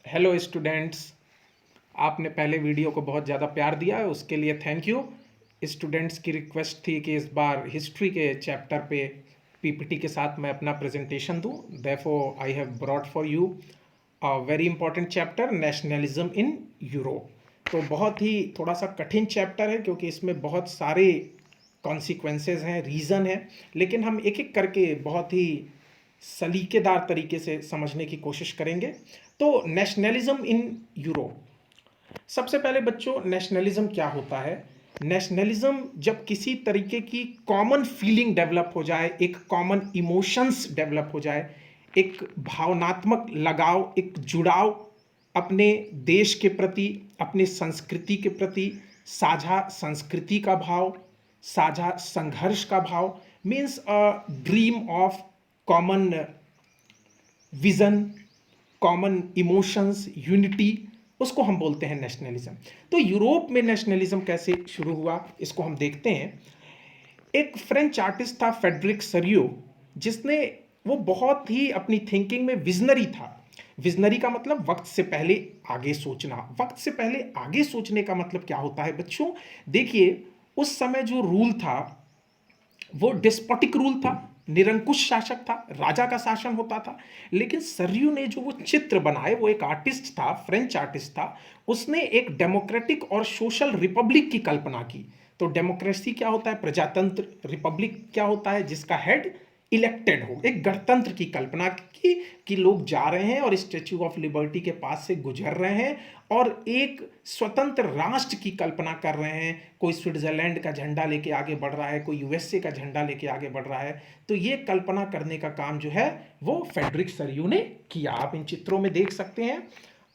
Hello students. आपने पहले video को बहुत ज़्यादा प्यार दिया है, उसके लिए थैंक यू। स्टूडेंट्स की रिक्वेस्ट थी कि इस बार हिस्ट्री के चैप्टर पे पीपीटी के साथ मैं अपना प्रेजेंटेशन दूं। Therefore I have brought for you a very important chapter, nationalism in Europe. तो बहुत ही थोड़ा सा कठिन चैप्टर है क्योंकि इसमें बहुत सारे कॉन्सिक्वेंसेज हैं, रीज़न है, लेकिन हम एक एक करके बहुत ही सलीकेदार तरीके से समझने की कोशिश करेंगे। तो नेशनलिज्म इन यूरोप, सबसे पहले बच्चों नेशनलिज्म क्या होता है। नेशनलिज्म जब किसी तरीके की कॉमन फीलिंग डेवलप हो जाए, एक कॉमन इमोशंस डेवलप हो जाए, एक भावनात्मक लगाव, एक जुड़ाव अपने देश के प्रति, अपनी संस्कृति के प्रति, साझा संस्कृति का भाव, साझा संघर्ष का भाव, means a dream of common vision, common emotions, unity, उसको हम बोलते हैं नेशनलिज्म। तो यूरोप में नेशनलिज्म कैसे शुरू हुआ इसको हम देखते हैं। एक फ्रेंच आर्टिस्ट था फेडरिक सरियो, जिसने वो बहुत ही अपनी थिंकिंग में विजनरी था। विजनरी का मतलब वक्त से पहले आगे सोचना। वक्त से पहले आगे सोचने का मतलब क्या होता है बच्चों? देखिए, उस समय जो रूल था वो डिस्पोटिक रूल था, निरंकुश शासक था, राजा का शासन होता था। लेकिन सरयू ने जो वो चित्र बनाए, वो एक आर्टिस्ट था, फ्रेंच आर्टिस्ट था, उसने एक डेमोक्रेटिक और सोशल रिपब्लिक की कल्पना की। तो डेमोक्रेसी क्या होता है? प्रजातंत्र। रिपब्लिक क्या होता है? जिसका हेड इलेक्टेड हो। एक गणतंत्र की कल्पना की कि लोग जा रहे हैं और स्टैच्यू ऑफ लिबर्टी के पास से गुजर रहे हैं और एक स्वतंत्र राष्ट्र की कल्पना कर रहे हैं। कोई स्विट्जरलैंड का झंडा लेके आगे बढ़ रहा है, कोई यूएसए का झंडा लेके आगे बढ़ रहा है। तो ये कल्पना करने का काम जो है वो फेडरिक सरियू ने किया। आप इन चित्रों में देख सकते हैं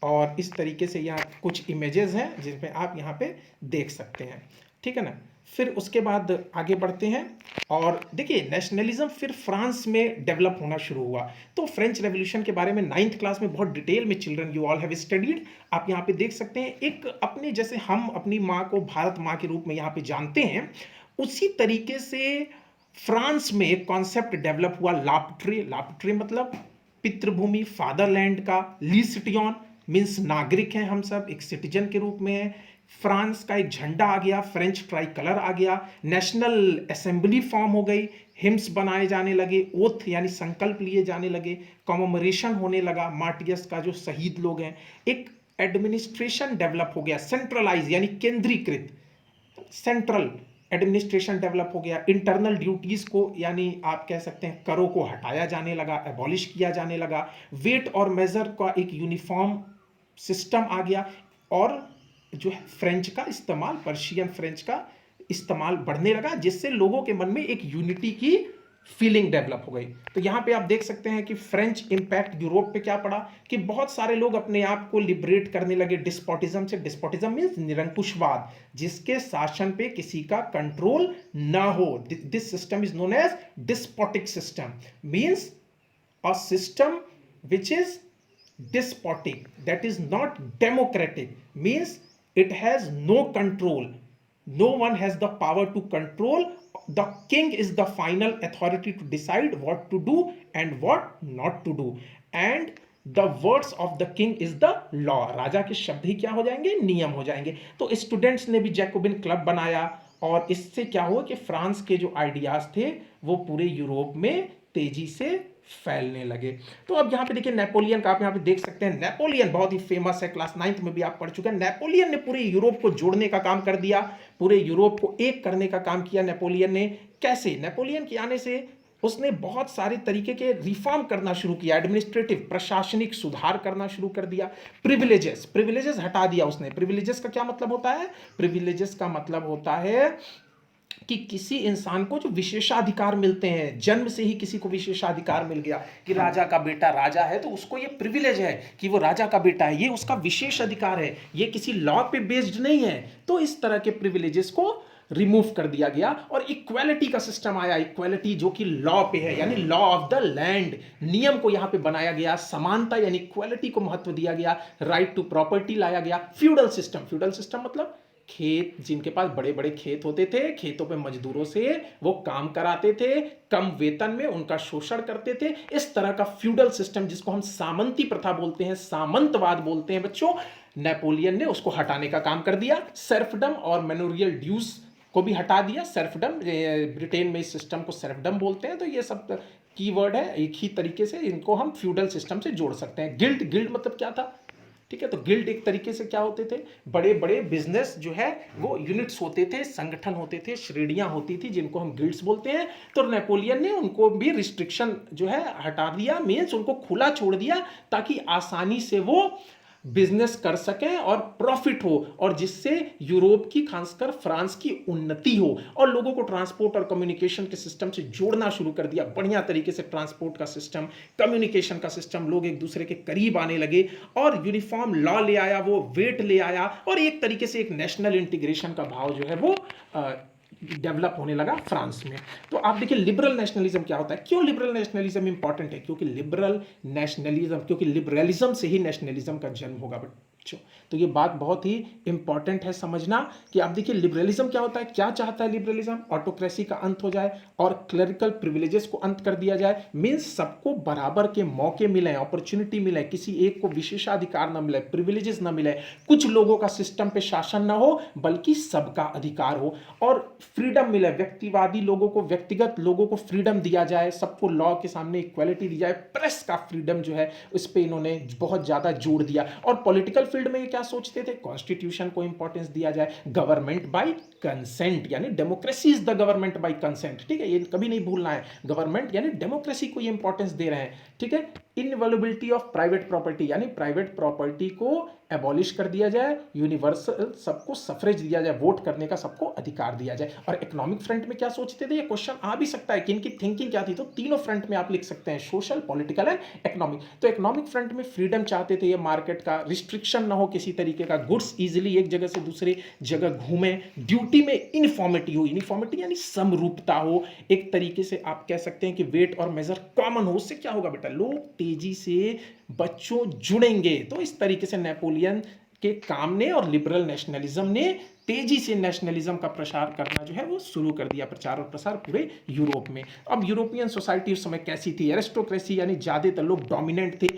और इस तरीके से यहाँ कुछ इमेजेस हैं जिसमें आप यहाँ पे देख सकते हैं, ठीक है ना। फिर उसके बाद आगे बढ़ते हैं और देखिए नेशनलिज्म फिर फ्रांस में डेवलप होना शुरू हुआ। तो फ्रेंच रेवोल्यूशन के बारे में 9th क्लास में बहुत डिटेल में children you all have studied. आप यहाँ पे देख सकते हैं, एक अपने जैसे हम अपनी माँ को भारत माँ के रूप में यहाँ पे जानते हैं, उसी तरीके से फ्रांस में एक कॉन्सेप्ट डेवलप हुआ, लापट्रे। लापट्रे मतलब पितृभूमि, फादरलैंड का। ली सिटियन मीन्स नागरिक हैं हम सब, एक सिटीजन के रूप में है। फ्रांस का एक झंडा आ गया, फ्रेंच ट्राई कलर आ गया। नेशनल असेंबली फॉर्म हो गई, हिम्स बनाए जाने लगे, ओथ यानी संकल्प लिए जाने लगे, कॉमेमोरेशन होने लगा मार्टियस का, जो शहीद लोग हैं। एक एडमिनिस्ट्रेशन डेवलप हो गया, सेंट्रलाइज यानी केंद्रीकृत, सेंट्रल एडमिनिस्ट्रेशन डेवलप हो गया। इंटरनल ड्यूटीज को यानी आप कह सकते हैं करों को हटाया जाने लगा, एबॉलिश किया जाने लगा। वेट और मेजर का एक यूनिफॉर्म सिस्टम आ गया और जो है फ्रेंच का इस्तेमाल, पर्शियन फ्रेंच का इस्तेमाल बढ़ने लगा, जिससे लोगों के मन में एक यूनिटी की फीलिंग डेवलप हो गई। तो यहां पे आप देख सकते हैं कि फ्रेंच इंपैक्ट यूरोप पे क्या पड़ा कि बहुत सारे लोग अपने आप को लिबरेट करने लगे डिस्पोटिज्म से। डिस्पोटिज्म मीन्स निरंकुशवाद, जिसके शासन पे किसी का कंट्रोल ना हो। This system is known as despotic system, means a system which is despotic, that is not democratic, means it has no control. No one has the power to control. The king is the final authority to decide what to do and what not to do, and the words of the king is the law. राजा के शब्द ही क्या हो जाएंगे? नियम हो जाएंगे। तो students ने भी जैकोबिन क्लब बनाया और इससे क्या हुआ कि फ्रांस के जो आइडियाज थे वो पूरे यूरोप में तेजी से फैलने लगे। तो अब यहाँ पे देखिए नेपोलियन का, आप यहाँ पे देख सकते हैं, नेपोलियन बहुत ही फेमस है, क्लास 9th में भी आप पढ़ चुके हैं। नेपोलियन ने पूरे यूरोप को जोड़ने का काम कर दिया, पूरे यूरोप को एक करने का काम किया नेपोलियन ने। कैसे? नेपोलियन के आने से उसने बहुत सारे तरीके के रिफॉर्म करना शुरू किया, एडमिनिस्ट्रेटिव प्रशासनिक सुधार करना शुरू कर दिया। प्रिविलेजेस हटा दिया उसने। प्रिविलेजेस का क्या मतलब होता है? प्रिविलेजेस का मतलब होता है कि किसी इंसान को जो विशेषाधिकार मिलते हैं, जन्म से ही किसी को विशेषाधिकार मिल गया कि राजा का बेटा राजा है, तो उसको ये प्रिविलेज है कि वो राजा का बेटा है, ये उसका विशेष अधिकार है, ये किसी लॉ पे बेस्ड नहीं है। तो इस तरह के प्रिविलेजेस को रिमूव कर दिया गया और इक्वालिटी का सिस्टम आया। इक्वालिटी जो कि लॉ पे है, यानी लॉ ऑफ द लैंड, नियम को यहां पे बनाया गया। समानता यानी इक्वालिटी को महत्व दिया गया। राइट टू प्रॉपर्टी लाया गया। फ्यूडल सिस्टम मतलब खेत, जिनके पास बड़े बड़े खेत होते थे, खेतों पे मजदूरों से वो काम कराते थे, कम वेतन में उनका शोषण करते थे। इस तरह का फ्यूडल सिस्टम, जिसको हम सामंती प्रथा बोलते हैं, सामंतवाद बोलते हैं बच्चों, नेपोलियन ने उसको हटाने का काम कर दिया। सर्फडम और मैनोरियल ड्यूस को भी हटा दिया। सर्फडम, ब्रिटेन में इस सिस्टम को सर्फडम बोलते हैं। तो ये सब कीवर्ड है, एक ही तरीके से इनको हम फ्यूडल सिस्टम से जोड़ सकते हैं। गिल्ड, गिल्ड मतलब क्या था, ठीक है, तो गिल्ड एक तरीके से क्या होते थे, बड़े बड़े बिजनेस जो है वो यूनिट्स होते थे, संगठन होते थे, श्रेणियां होती थी, जिनको हम गिल्ड्स बोलते हैं। तो नेपोलियन ने उनको भी रिस्ट्रिक्शन जो है हटा दिया, मीन्स उनको खुला छोड़ दिया, ताकि आसानी से वो बिजनेस कर सकें और प्रॉफिट हो, और जिससे यूरोप की, खासकर फ्रांस की उन्नति हो, और लोगों को ट्रांसपोर्ट और कम्युनिकेशन के सिस्टम से जोड़ना शुरू कर दिया। बढ़िया तरीके से ट्रांसपोर्ट का सिस्टम, कम्युनिकेशन का सिस्टम, लोग एक दूसरे के करीब आने लगे, और यूनिफॉर्म लॉ ले आया, वो वेट ले आया, और एक तरीके से एक नेशनल इंटीग्रेशन का भाव जो है वो डेवलप होने लगा फ्रांस में। तो आप देखिए लिबरल नेशनलिज्म क्या होता है, क्यों लिबरल नेशनलिज्म इंपॉर्टेंट है, क्योंकि लिबरल नेशनलिज्म, क्योंकि लिबरलिज्म से ही नेशनलिज्म का जन्म होगा बच्चों। तो ये बात बहुत ही इंपॉर्टेंट है समझना, कि आप देखिए लिबरलिज्म क्या होता है, क्या चाहता है लिबरलिज्म, ऑटोक्रेसी का अंत हो जाए और क्लरिकल प्रिविलेजेस को अंत कर दिया जाए, मीन्स सबको बराबर के मौके मिले, अपॉर्चुनिटी मिले, किसी एक को विशेषाधिकार न मिले, प्रिविलेजेस न मिले, कुछ लोगों का सिस्टम पे शासन ना हो, बल्कि सबका अधिकार हो, और फ्रीडम मिले, व्यक्तिवादी लोगों को, व्यक्तिगत लोगों को फ्रीडम दिया जाए, सबको लॉ के सामने इक्वालिटी दी जाए। प्रेस का फ्रीडम जो है उस पर इन्होंने बहुत ज्यादा जोर दिया। और पॉलिटिकल फील्ड में क्या सोचते थे, कॉन्स्टिट्यूशन को इंपॉर्टेंस दिया जाए, गवर्नमेंट बाय कंसेंट, यानी democracy is the government by consent, ठीक है, ये कभी नहीं भूलना है, गवर्नमेंट यानी डेमोक्रेसी को ये इंपॉर्टेंस दे रहे हैं, ठीक है। इनवॉल्युबिलिटी ऑफ प्राइवेट प्रॉपर्टी, यानी प्राइवेट प्रॉपर्टी को एबॉलिश कर दिया जाए, यूनिवर्सल सबको सफरेज दिया जाए, वोट करने का सबको अधिकार दिया जाए। और इकोनॉमिक फ्रंट में क्या सोचते थे, ये क्वेश्चन आ भी सकता है कि इनकी थिंकिंग क्या थी, तो तीनों फ्रंट में आप लिख सकते हैं, सोशल, पॉलिटिकल एंड इकोनॉमिक। तो इकोनॉमिक फ्रंट में फ्रीडम चाहते थे, ये मार्केट का रिस्ट्रिक्शन ना हो किसी तरीके का, गुड्स इजिली एक जगह से दूसरी जगह घूमे, ड्यूटी में यूनिफॉर्मिटी हो, यूनिफॉर्मिटी यानी समरूपता हो, एक तरीके से आप कह सकते हैं कि वेट और मेजर कॉमन हो। उससे क्या होगा बेटा, लोग तेजी से बच्चों जुड़ेंगे। तो इस तरीके से नेपोलियन के काम ने और लिबरल नेशनलिज्म ने तेजी से नेशनलिज्म का प्रसार करना जो है वो शुरू कर दिया, प्रचार और प्रसार पूरे यूरोप में। अब यूरोपियन सोसाइटी उस समय कैसी थी, एरिस्टोक्रेसी, यानी ज्यादातर लोग डोमिनेंट थे,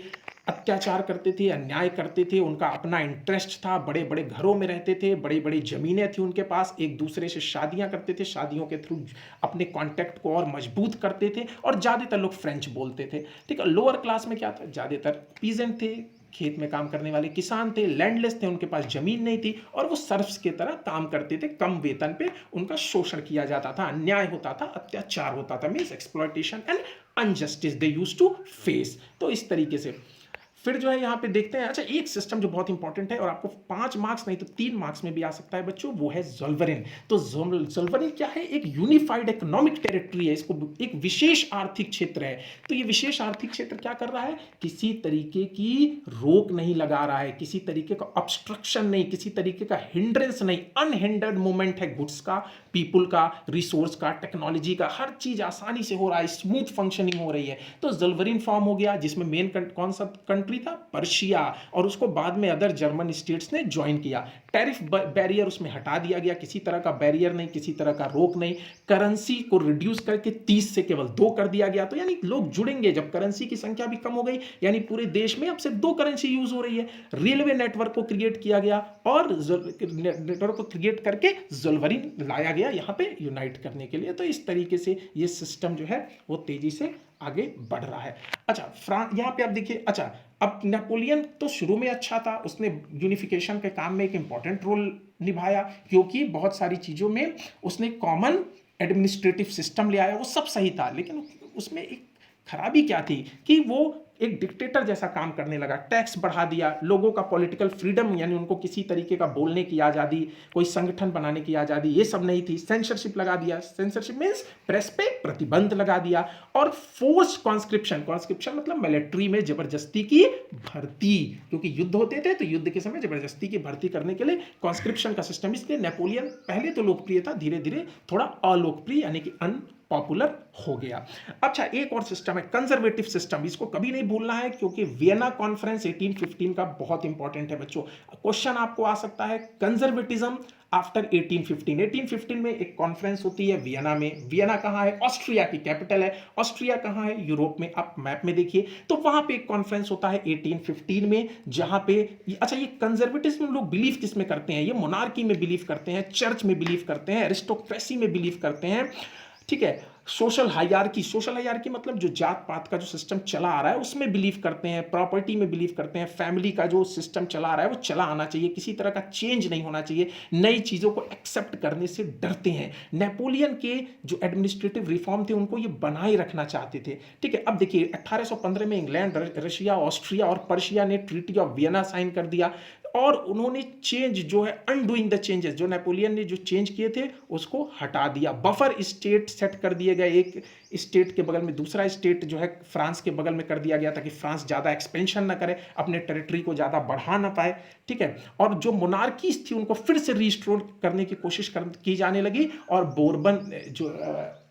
अत्याचार करते थे, अन्याय करते थे, उनका अपना इंटरेस्ट था, बड़े बड़े घरों में रहते थे, बड़ी बड़ी जमीनें थी उनके पास, एक दूसरे से शादियां करते थे, शादियों के थ्रू अपने कॉन्टैक्ट को और मजबूत करते थे, और ज़्यादातर लोग फ्रेंच बोलते थे, ठीक है। लोअर क्लास में क्या था, ज़्यादातर पीजेंट थे, खेत में काम करने वाले किसान थे, लैंडलेस थे, उनके पास जमीन नहीं थी, और वो सर्फ्स की तरह काम करते थे, कम वेतन पे उनका शोषण किया जाता था, अन्याय होता था, अत्याचार होता था, means exploitation and injustice they used to face. तो इस तरीके से फिर जो है यहाँ पे देखते हैं, अच्छा एक सिस्टम जो बहुत इंपॉर्टेंट है और आपको 5 मार्क्स नहीं तो 3 मार्क्स में भी आ सकता है बच्चों, वो है ज़ोल्वरिन। तो ज़ोल्वरिन क्या है, एक यूनिफाइड इकोनॉमिक टेरिटरी है, इसको एक विशेष आर्थिक क्षेत्र है। तो ये विशेष आर्थिक क्षेत्र क्या कर रहा है, किसी तरीके की रोक नहीं लगा रहा है, किसी तरीके का ऑब्स्ट्रक्शन नहीं, किसी तरीके का हिंड्रेंस नहीं, अनहिंडर्ड मूवमेंट है गुड्स का, पीपुल का, रिसोर्स का, टेक्नोलॉजी का, हर चीज आसानी से हो रहा है, स्मूथ फंक्शनिंग हो रही है। तो ज़ोल्वरिन फॉर्म हो गया, जिसमें मेन कौन सा कंट्री था, पर्शिया, और उसको बाद में अदर जर्मन स्टेट्स ने ज्वाइन किया। टैरिफ बैरियर उसमें हटा दिया गया, किसी तरह का बैरियर नहीं, किसी तरह का रोक नहीं, करेंसी को रिड्यूस करके 30 से केवल 2 कर दिया गया। तो यानी लोग जुड़ेंगे, जब करेंसी की संख्या भी कम हो गई, यानी पूरे देश में अब सिर्फ 2 करेंसी यूज हो रही है। रेलवे नेटवर्क को क्रिएट किया गया, और नेटवर्क को क्रिएट करके ज़ोल्वरिन लाया गया यहाँ पे यूनाइट करने के लिए। तो इस तरीके से ये सिस्टम जो है वो तेजी से आगे बढ़ रहा है। अच्छा फ्रांस, यहाँ पे आप देखिए, अच्छा अब नेपोलियन तो शुरू में अच्छा था, उसने यूनिफिकेशन के काम में एक इंपॉर्टेंट रोल निभाया, क्योंकि बहुत सारी चीज़ों में उसने कॉमन एडमिनिस्ट्रेटिव सिस्टम ले आया, वो सब सही था, लेकिन उसमें एक खराबी क्या थी कि वो एक डिक्टेटर जैसा काम करने लगा, टैक्स बढ़ा दिया, लोगों का पॉलिटिकल फ्रीडम यानी उनको किसी तरीके का बोलने की आज़ादी, कोई संगठन बनाने की आज़ादी, ये सब नहीं थी। सेंसरशिप लगा दिया, सेंसरशिप मीन्स प्रेस पे प्रतिबंध लगा दिया, और फोर्स कॉन्स्क्रिप्शन, कॉन्स्क्रिप्शन मतलब मिलिट्री में जबरदस्ती की भर्ती, क्योंकि युद्ध होते थे तो युद्ध के समय जबरदस्ती की भर्ती करने के लिए कॉन्स्क्रिप्शन का सिस्टम। इसलिए नेपोलियन पहले तो लोकप्रिय था, धीरे धीरे थोड़ा अलोकप्रिय यानी कि पॉपुलर हो गया। अच्छा, एक और सिस्टम है कंजर्वेटिव सिस्टम, इसको कभी नहीं भूलना है क्योंकि वियना कॉन्फ्रेंस 1815 का बहुत इंपॉर्टेंट है बच्चों। क्वेश्चन आपको आ सकता है कंजर्वेटिज्म आफ्टर 1815। 1815 में एक कॉन्फ्रेंस होती है वियना में। वियना कहाँ है? ऑस्ट्रिया की कैपिटल है। ऑस्ट्रिया कहाँ है? यूरोप में। आप मैप में देखिए तो वहां पे एक कॉन्फ्रेंस होता है 1815 में, जहां पे अच्छा, ये कंजर्वेटिज्म लोग बिलीव किस में करते हैं? ये मोनार्की में बिलीव करते हैं, चर्च में बिलीव करते हैं, एरिस्टोक्रेसी में बिलीव करते हैं, ठीक है। सोशल हायरार्की, सोशल हायरार्की मतलब जो जात पात का जो सिस्टम चला आ रहा है उसमें बिलीव करते हैं, प्रॉपर्टी में बिलीव करते हैं, फैमिली का जो सिस्टम चला आ रहा है वो चला आना चाहिए, किसी तरह का चेंज नहीं होना चाहिए, नई चीज़ों को एक्सेप्ट करने से डरते हैं। नेपोलियन के जो एडमिनिस्ट्रेटिव रिफॉर्म थे उनको ये बनाए रखना चाहते थे, ठीक है। अब देखिए 1815 में इंग्लैंड, रशिया, ऑस्ट्रिया और पर्शिया ने ट्रीटी ऑफ वियना साइन कर दिया और उन्होंने चेंज जो है, अनडूइंग द चेंजेस, जो नेपोलियन ने जो चेंज किए थे उसको हटा दिया। बफर स्टेट सेट कर दिए गए, एक स्टेट के बगल में दूसरा स्टेट जो है फ्रांस के बगल में कर दिया गया ताकि फ्रांस ज़्यादा एक्सपेंशन ना करे, अपने टेरिटरी को ज़्यादा बढ़ा ना पाए, ठीक है। और जो मोनार्कीज थी उनको फिर से रिस्टोर करने की कोशिश की जाने लगी और बोर्बन जो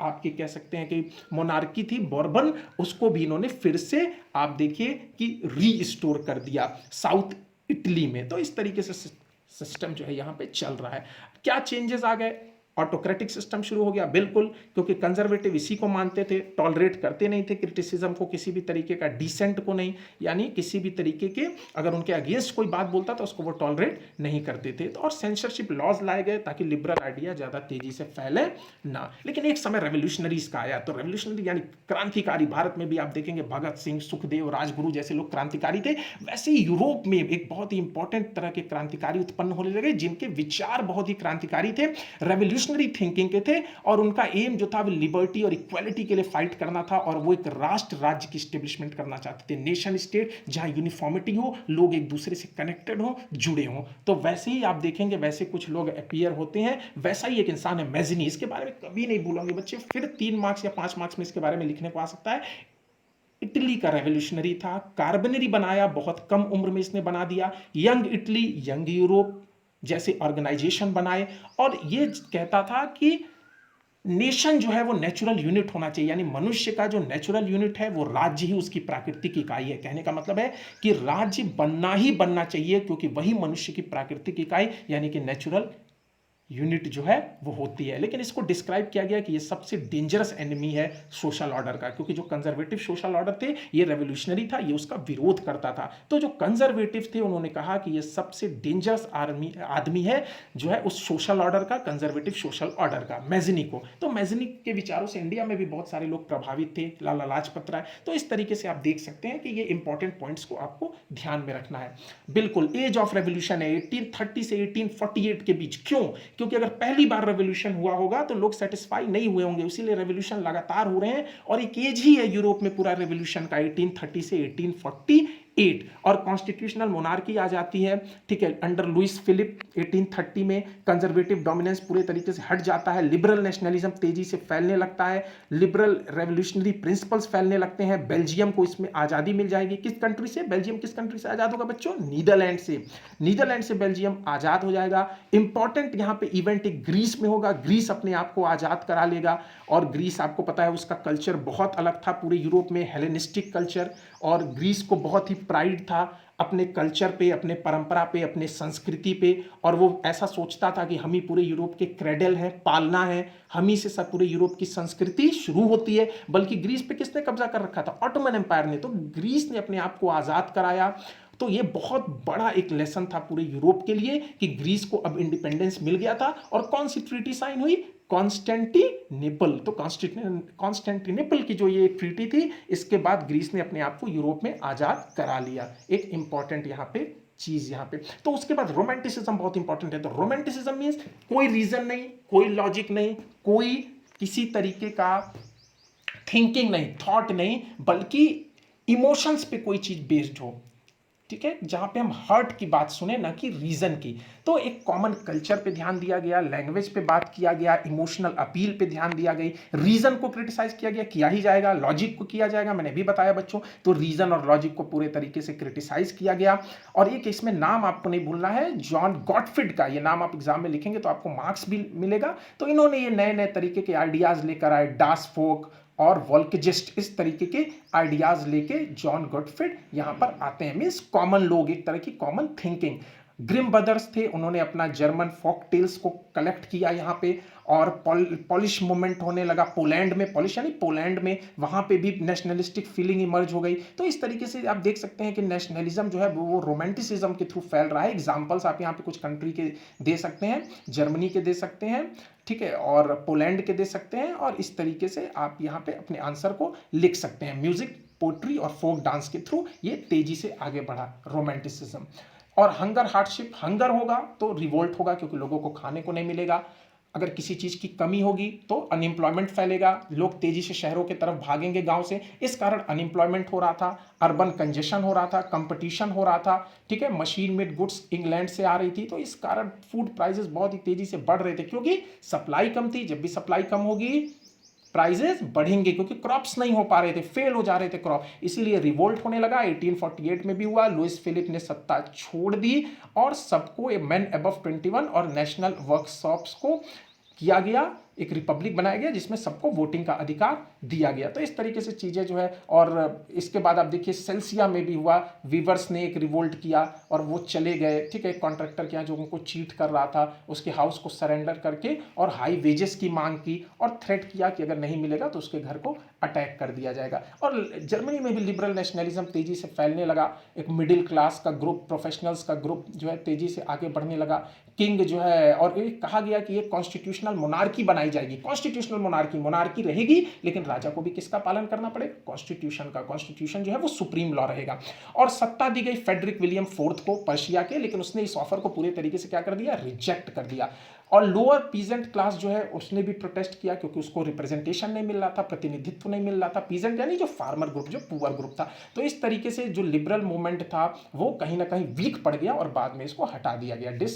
आपके कह सकते हैं कि मोनार्की थी बोर्बन, उसको भी इन्होंने फिर से आप देखिए कि रीस्टोर कर दिया साउथ इटली में। तो इस तरीके से सिस्टम जो है यहाँ पे चल रहा है। क्या चेंजेस आ गए? ऑटोक्रेटिक सिस्टम शुरू हो गया, बिल्कुल, क्योंकि कंजर्वेटिव इसी को मानते थे, टॉलरेट करते नहीं थे क्रिटिसिज्म को, किसी भी तरीके का डिसेंट को नहीं, यानी किसी भी तरीके के अगर उनके अगेंस्ट कोई बात बोलता तो उसको वो टॉलरेट नहीं करते थे। तो और सेंसरशिप लॉज लाए गए ताकि लिबरल आइडिया ज़्यादा तेजी से फैले ना। लेकिन एक समय रेवोल्यूशनरीज का आया, तो रेवोल्यूशनरी यानी क्रांतिकारी, भारत में भी आप देखेंगे भगत सिंह, सुखदेव, राजगुरु जैसे लोग क्रांतिकारी थे, वैसे ही यूरोप में एक बहुत ही इंपॉर्टेंट तरह के क्रांतिकारी उत्पन्न होने लगे जिनके विचार बहुत ही क्रांतिकारी थे, रेवोल्यूशनरी थिंकिंग के थे और उनका एम जो था वो लिबर्टी और इक्वालिटी के लिए फाइट करना था और वो एक राष्ट्र राज्य की स्टेब्लिशमेंट करना चाहते थे, नेशन स्टेट जहां यूनिफॉर्मिटी हो, लोग एक दूसरे से कनेक्टेड हो, जुड़े हो। तो वैसे ही आप देखेंगे वैसे कुछ लोग अपीयर होते हैं, वैसा ही एक इंसान है मैजिनी, इसके बारे में कभी नहीं भूलोगे बच्चे, फिर 3 मार्क्स या 5 मार्क्स में इसके बारे में लिखने को आ सकता है। इटली का रेवोल्यूशनरी था, कार्बनरी बनाया, बहुत कम उम्र में इसने बना दिया, यंग इटली, यंग यूरोप जैसे ऑर्गेनाइजेशन बनाए और ये कहता था कि नेशन जो है वो नेचुरल यूनिट होना चाहिए, यानी मनुष्य का जो नेचुरल यूनिट है वो राज्य ही उसकी प्राकृतिक इकाई है। कहने का मतलब है कि राज्य बनना ही बनना चाहिए क्योंकि वही मनुष्य की प्राकृतिक इकाई यानी कि नेचुरल यूनिट जो है वो होती है। लेकिन इसको डिस्क्राइब किया गया कि ये सबसे डेंजरस एनिमी है सोशल ऑर्डर का, क्योंकि जो कंजर्वेटिव सोशल ऑर्डर थे ये रेवोल्यूशनरी था, ये उसका विरोध करता था। तो जो कंजर्वेटिव थे उन्होंने कहा कि ये सबसे डेंजरस आदमी है जो है उस सोशल ऑर्डर का, कंजर्वेटिव सोशल ऑर्डर का, मैजिनी को। तो मैजिनी के विचारों से इंडिया में भी बहुत सारे लोग प्रभावित थे, लाला लाजपत राय। तो इस तरीके से आप देख सकते हैं कि ये इंपॉर्टेंट पॉइंट्स को आपको ध्यान में रखना है। बिल्कुल एज ऑफ रेवोल्यूशन है 1830 से 1848 के बीच। क्यों? क्योंकि अगर पहली बार रेवोल्यूशन हुआ होगा तो लोग सेटिस्फाई नहीं हुए होंगे, इसीलिए रेवोल्यूशन लगातार हो रहे हैं और एक एज ही है यूरोप में पूरा रेवोल्यूशन का 1830 से 1848 और कॉन्स्टिट्यूशनल मोनार्की आ जाती है, ठीक है, अंडर लुइस फिलिप 1830 में। कंजर्वेटिव डोमिनेंस पूरे तरीके से हट जाता है, लिबरल नेशनलिज्म तेजी से फैलने लगता है, लिबरल रेवोल्यूशनरी प्रिंसिपल्स फैलने लगते हैं। बेल्जियम को इसमें आज़ादी मिल जाएगी। किस कंट्री से? बेल्जियम किस कंट्री से आज़ाद होगा बच्चों? नीदरलैंड से। नीदरलैंड से बेल्जियम आज़ाद हो जाएगा। इंपॉर्टेंट यहाँ पे इवेंट एक ग्रीस में होगा, ग्रीस अपने आप को आज़ाद करा लेगा और ग्रीस आपको पता है उसका कल्चर बहुत अलग था पूरे यूरोप में, हेलेनिस्टिक कल्चर, और ग्रीस को बहुत ही प्राइड था अपने कल्चर पे, अपने परंपरा पे, अपने संस्कृति पे, और वो ऐसा सोचता था कि हम ही पूरे यूरोप के क्रेडल हैं, पालना है, हम ही से सब पूरे यूरोप की संस्कृति शुरू होती है। बल्कि ग्रीस पे किसने कब्जा कर रखा था? ऑटोमन एम्पायर ने। तो ग्रीस ने अपने आप को आज़ाद कराया। तो ये बहुत बड़ा एक लेसन था पूरे यूरोप के लिए कि ग्रीस को अब इंडिपेंडेंस मिल गया था। और कौन सी ट्रीटी साइन हुई? कॉन्स्टेंटिनोपल। तो कॉन्स्टेंटिनोपल की जो ये ट्रीटी थी, इसके बाद ग्रीस ने अपने आप को यूरोप में आज़ाद करा लिया। एक इंपॉर्टेंट यहाँ पे चीज यहाँ पे। तो उसके बाद रोमांटिसिज्म बहुत इंपॉर्टेंट है। तो रोमांटिसिज्म मीन्स कोई रीजन नहीं, कोई लॉजिक नहीं, कोई किसी तरीके का थिंकिंग नहीं, थॉट नहीं, बल्कि इमोशंस पे कोई चीज बेस्ड हो। ठीक है, जहां पे हम हर्ट की बात सुने ना कि रीजन की। तो एक कॉमन कल्चर पे ध्यान दिया गया, लैंग्वेज पे बात किया गया, इमोशनल अपील पे ध्यान दिया गई, रीजन को क्रिटिसाइज किया गया, किया ही जाएगा, लॉजिक को किया जाएगा, मैंने भी बताया बच्चों। तो रीजन और लॉजिक को पूरे तरीके से क्रिटिसाइज किया गया। और एक इसमें नाम आपको नहीं भूलना है, जॉन गॉटफ्रिड का। ये नाम आप एग्जाम में लिखेंगे तो आपको मार्क्स भी मिलेगा। तो इन्होंने ये नए नए तरीके के आइडियाज लेकर आए, डास फोक और वॉल्केजिस्ट, इस तरीके के आइडियाज लेके जॉन गॉटफ्रिड यहां पर आते हैं। मींस कॉमन लोग, एक तरह की कॉमन थिंकिंग। ग्रिम ब्रदर्स थे, उन्होंने अपना जर्मन फोक टेल्स को कलेक्ट किया यहाँ पे, और पॉलिश मूवमेंट होने लगा पोलैंड में। पॉलिश यानी पोलैंड में, वहां पे भी नेशनलिस्टिक फीलिंग इमर्ज हो गई। तो इस तरीके से आप देख सकते हैं कि नेशनलिज्म जो है वो रोमांटिसिज्म के थ्रू फैल रहा है। एग्जाम्पल्स आप यहाँ पे कुछ कंट्री के दे सकते हैं, जर्मनी के दे सकते हैं, ठीक है, और पोलैंड के दे सकते हैं। और इस तरीके से आप यहाँ पे अपने आंसर को लिख सकते हैं। म्यूजिक, पोट्री और फोक डांस के थ्रू ये तेजी से आगे बढ़ा रोमांटिसिज्म। और हंगर, हार्डशिप, हंगर होगा तो रिवोल्ट होगा, क्योंकि लोगों को खाने को नहीं मिलेगा। अगर किसी चीज की कमी होगी तो अनएम्प्लॉयमेंट फैलेगा, लोग तेजी से शहरों की तरफ भागेंगे गांव से, इस कारण अनएम्प्लॉयमेंट हो रहा था, अर्बन कंजेशन हो रहा था, कंपटीशन हो रहा था, ठीक है, मशीन मेड गुड्स इंग्लैंड से आ रही थी, तो इस कारण फूड प्राइसेस बहुत ही तेजी से बढ़ रहे थे, क्योंकि सप्लाई कम थी। जब भी सप्लाई कम होगी प्राइजेस बढ़ेंगे, क्योंकि क्रॉप्स नहीं हो पा रहे थे, फेल हो जा रहे थे क्रॉप, इसीलिए रिवोल्ट होने लगा। 1848 में भी हुआ, लुइस फिलिप ने सत्ता छोड़ दी और सबको मैन अबव 21 और नेशनल वर्कशॉप्स को किया गया, एक रिपब्लिक बनाया गया जिसमें सबको वोटिंग का अधिकार दिया गया। तो इस तरीके से चीज़ें जो है, और इसके बाद आप देखिए सेल्सिया में भी हुआ, वीवर्स ने एक रिवोल्ट किया और वो चले गए, ठीक है, कॉन्ट्रैक्टर के यहाँ जो उनको चीट कर रहा था उसके हाउस को सरेंडर करके और हाई वेजेस की मांग की और थ्रेट किया कि अगर नहीं मिलेगा तो उसके घर को अटैक कर दिया जाएगा। और जर्मनी में भी लिबरल नेशनलिज्म तेजी से फैलने लगा, एक मिडिल क्लास का ग्रुप, प्रोफेशनल्स का ग्रुप जो है तेजी से आगे बढ़ने लगा। किंग जो है, और ये कहा गया कि ये कॉन्स्टिट्यूशनल मोनार्की बनाई जाएगी। कॉन्स्टिट्यूशनल मोनार्की, मोनार्की रहेगी लेकिन राजा को भी किसका पालन करना पड़ेगा? कॉन्स्टिट्यूशन का। कॉन्स्टिट्यूशन जो है वो सुप्रीम लॉ रहेगा। और सत्ता दी गई फेडरिक विलियम फोर्थ को, पर्शिया के, लेकिन उसने इस ऑफर को पूरे तरीके से क्या कर दिया? रिजेक्ट कर दिया। और लोअर पीजेंट क्लास जो है उसने भी प्रोटेस्ट किया, क्योंकि उसको रिप्रेजेंटेशन नहीं मिल रहा था, प्रतिनिधित्व नहीं मिल रहा था। पीजेंट यानी जो फार्मर ग्रुप, जो पुअर ग्रुप था। तो इस तरीके से जो लिबरल मूवमेंट था वो कहीं ना कहीं वीक पड़ गया और बाद में इसको हटा दिया गया,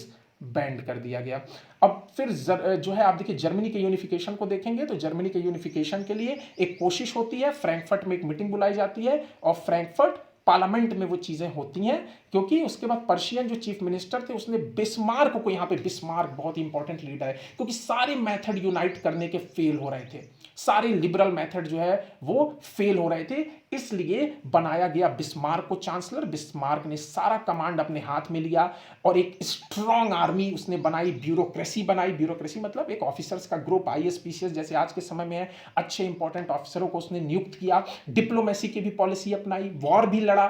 बैंड कर दिया गया। अब फिर जो है आप देखिए जर्मनी के यूनिफिकेशन को देखेंगे तो जर्मनी के यूनिफिकेशन के लिए एक कोशिश होती है, फ्रैंकफर्ट में एक मीटिंग बुलाई जाती है और फ्रैंकफर्ट पार्लियामेंट में वो चीजें होती हैं, क्योंकि उसके बाद पर्शियन जो चीफ मिनिस्टर थे उसने बिस्मार्क को, यहाँ पे बिस्मार्क बहुत इंपॉर्टेंट लीडर है, क्योंकि सारे मेथड यूनाइट करने के फेल हो रहे थे, सारे लिबरल मेथड जो है वो फेल हो रहे थे, इसलिए बनाया गया बिस्मार्क को चांसलर। बिस्मार्क ने सारा कमांड अपने हाथ में लिया और एक स्ट्रॉन्ग आर्मी उसने बनाई, ब्यूरोक्रेसी बनाई। ब्यूरोक्रेसी मतलब एक ऑफिसर्स का ग्रुप, आईएएस पीसीएस जैसे आज के समय में है, अच्छे इंपॉर्टेंट ऑफिसरों को उसने नियुक्त किया। डिप्लोमेसी की भी पॉलिसी अपनाई, वॉर भी लड़ा,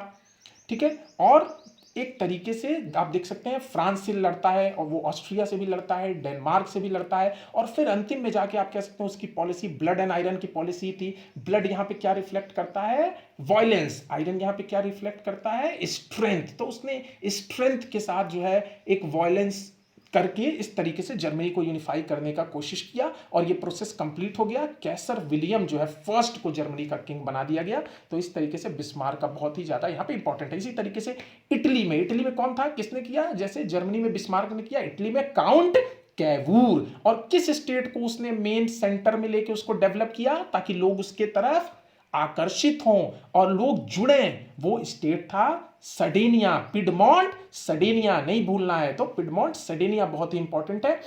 ठीक है। और एक तरीके से आप देख सकते हैं फ्रांस से लड़ता है और वो ऑस्ट्रिया से भी लड़ता है, डेनमार्क से भी लड़ता है, और फिर अंतिम में जाके आप कह सकते हैं उसकी पॉलिसी ब्लड एंड आयरन की पॉलिसी थी। ब्लड यहाँ पे क्या रिफ्लेक्ट करता है? वायलेंस। आयरन यहाँ पे क्या रिफ्लेक्ट करता है? स्ट्रेंथ। तो उसने स्ट्रेंथ के साथ जो है एक वायलेंस करके इस तरीके से जर्मनी को यूनिफाई करने का कोशिश किया और ये प्रोसेस कंप्लीट हो गया। कैसर विलियम जो है फर्स्ट को जर्मनी का किंग बना दिया गया। तो इस तरीके से बिस्मार्क का बहुत ही ज्यादा यहाँ पे इंपॉर्टेंट है। इसी तरीके से इटली में कौन था, किसने किया? जैसे जर्मनी में बिस्मार्क ने किया, इटली में काउंट कैवूर। और किस स्टेट को उसने मेन सेंटर में लेके उसको डेवलप किया ताकि लोग उसके तरफ आकर्षित हों और लोग जुड़े? वो स्टेट था सर्डिनिया, पिडमॉन्ट सर्डिनिया, नहीं भूलना है। तो पिडमॉन्ट सर्डिनिया बहुत ही इंपॉर्टेंट है।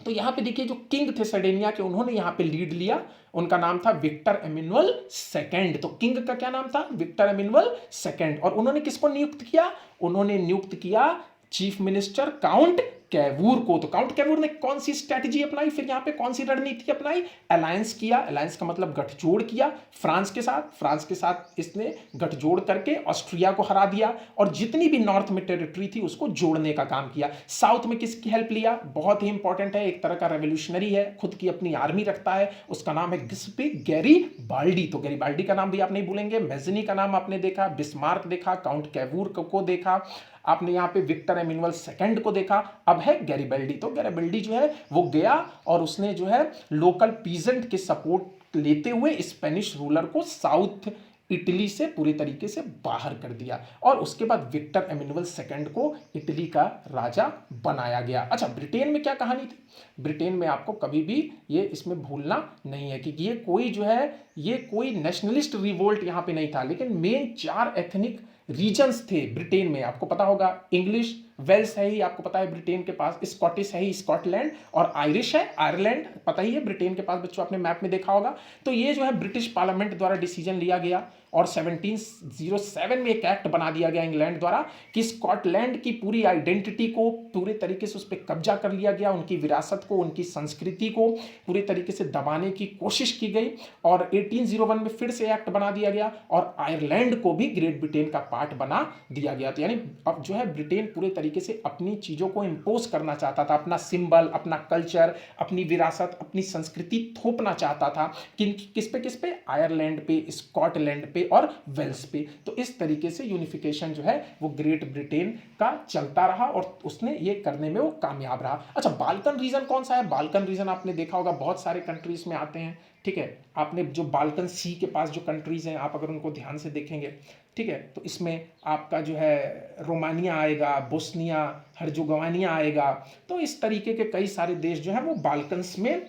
तो यहां पे देखिए जो किंग थे सर्डिनिया के, उन्होंने यहां पे लीड लिया, उनका नाम था विक्टर एमिनुअल सेकंड। तो किंग का क्या नाम था? Victor Emmanuel second. और उन्होंने किसको नियुक्त किया? उन्होंने नियुक्त किया चीफ मिनिस्टर काउंट कैवूर को। तो काउंट कैवूर ने कौन सी स्ट्रेटजी अपनाई, फिर यहां पे कौन सी रणनीति अपनाई? अलायंस किया। अलायंस का मतलब गठजोड़ किया फ्रांस के साथ। फ्रांस के साथ इसने गठजोड़ करके ऑस्ट्रिया को हरा दिया और जितनी भी नॉर्थ में टेरिटरी थी उसको जोड़ने का काम किया। साउथ में किसकी हेल्प लिया? बहुत ही इंपॉर्टेंट है, एक तरह का रेवोल्यूशनरी है, खुद की अपनी आर्मी रखता है, उसका नाम है गिस्पी गैरीबाल्डी। तो गैरीबाल्डी का नाम भी आप नहीं भूलेंगे। मेज़नी का नाम आपने देखा, बिस्मार्क देखा, काउंट कैवूर को देखा, आपने यहाँ पे विक्टर एमिनुअल सेकंड को देखा, अब है गैरीबाल्डी। तो गैरीबाल्डी जो है वो गया और उसने जो है लोकल पीजेंट के सपोर्ट लेते हुए स्पेनिश रूलर को साउथ इटली से पूरे तरीके से बाहर कर दिया और उसके बाद विक्टर एमेनुअल सेकंड को इटली का राजा बनाया गया। अच्छा, ब्रिटेन में क्या कहानी थी? ब्रिटेन में आपको कभी भी ये इसमें भूलना नहीं है कि ये कोई जो है ये कोई नेशनलिस्ट रिवोल्ट यहाँ पे नहीं था, लेकिन मेन 4 एथनिक रीजन्स थे ब्रिटेन में। आपको पता होगा इंग्लिश, वेल्स है ही, आपको पता है ब्रिटेन के पास, स्कॉटिश है ही स्कॉटलैंड, और आयरिश है आयरलैंड, पता ही है ब्रिटेन के पास, बच्चों आपने मैप में देखा होगा। तो ये जो है ब्रिटिश पार्लियामेंट द्वारा डिसीजन लिया गया और 1707 में एक एक्ट बना दिया गया इंग्लैंड द्वारा कि स्कॉटलैंड की पूरी आइडेंटिटी को पूरे तरीके से उस पर कब्जा कर लिया गया, उनकी विरासत को, उनकी संस्कृति को पूरे तरीके से दबाने की कोशिश की गई और 1801 में फिर से एक्ट बना दिया गया और आयरलैंड को भी ग्रेट ब्रिटेन का पार्ट बना दिया गया। तो यानी अब जो है ब्रिटेन पूरे तरीके से अपनी चीज़ों को इम्पोज करना चाहता था, अपना सिंबल, अपना कल्चर, अपनी विरासत, अपनी संस्कृति थोपना चाहता था। किस पे? आयरलैंड पे, स्कॉटलैंड पे और वेल्स पे। तो इस तरीके से यूनिफिकेशन जो है वो ग्रेट ब्रिटेन का चलता रहा और उसने ये करने में वो कामयाब रहा। अच्छा, बाल्कन रीजन कौन सा है? बाल्कन रीजन आपने देखा होगा बहुत सारे कंट्रीज में आते हैं, ठीक है। आपने जो बाल्कन सी के पास जो कंट्रीज हैं, आप अगर उनको ध्यान से देखेंगे, ठीक है, तो इसमें आपका जो है रोमानिया आएगा, बोस्निया हर्जेगोविना आएगा। तो इस तरीके के कई सारे देश जो है वो बाल्कन्स में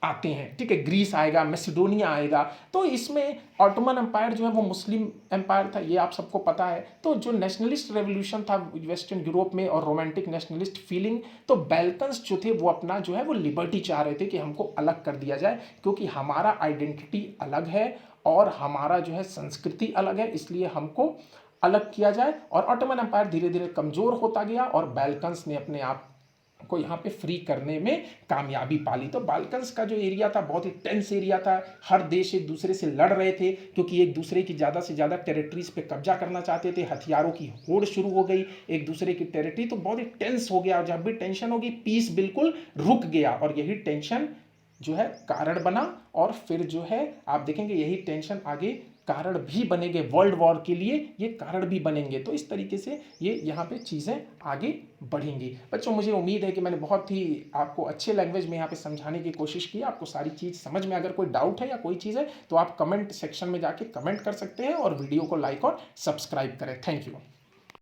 आते हैं, ठीक है। ग्रीस आएगा, मैसेडोनिया आएगा। तो इसमें ऑटोमन एम्पायर जो है वो मुस्लिम एम्पायर था, ये आप सबको पता है। तो जो नेशनलिस्ट रेवोल्यूशन था वेस्टर्न यूरोप में और रोमांटिक नेशनलिस्ट फीलिंग, तो बाल्कन्स जो थे वो अपना जो है वो लिबर्टी चाह रहे थे कि हमको अलग कर दिया जाए, क्योंकि हमारा आइडेंटिटी अलग है और हमारा जो है संस्कृति अलग है, इसलिए हमको अलग किया जाए। और ऑटोमन एम्पायर धीरे धीरे कमज़ोर होता गया और बाल्कन्स ने अपने आप को यहाँ पे फ्री करने में कामयाबी पाली। तो बाल्कन्स का जो एरिया था बहुत ही टेंस एरिया था, हर देश एक दूसरे से लड़ रहे थे क्योंकि एक दूसरे की ज़्यादा से ज़्यादा टेरिटरीज पे कब्जा करना चाहते थे, हथियारों की होड़ शुरू हो गई एक दूसरे की टेरिटरी, तो बहुत ही टेंस हो गया। और जब भी टेंशन होगी पीस बिल्कुल रुक गया और यही टेंशन जो है कारण बना और फिर जो है आप देखेंगे यही टेंशन आगे कारण भी बनेंगे, वर्ल्ड वॉर के लिए ये कारण भी बनेंगे। तो इस तरीके से ये यहाँ पे चीज़ें आगे बढ़ेंगी। बच्चों, मुझे उम्मीद है कि मैंने बहुत ही आपको अच्छे लैंग्वेज में यहाँ पे समझाने की कोशिश की, आपको सारी चीज़ समझ में। अगर कोई डाउट है या कोई चीज़ है तो आप कमेंट सेक्शन में जाके कमेंट कर सकते हैं और वीडियो को लाइक और सब्सक्राइब करें। Thank you.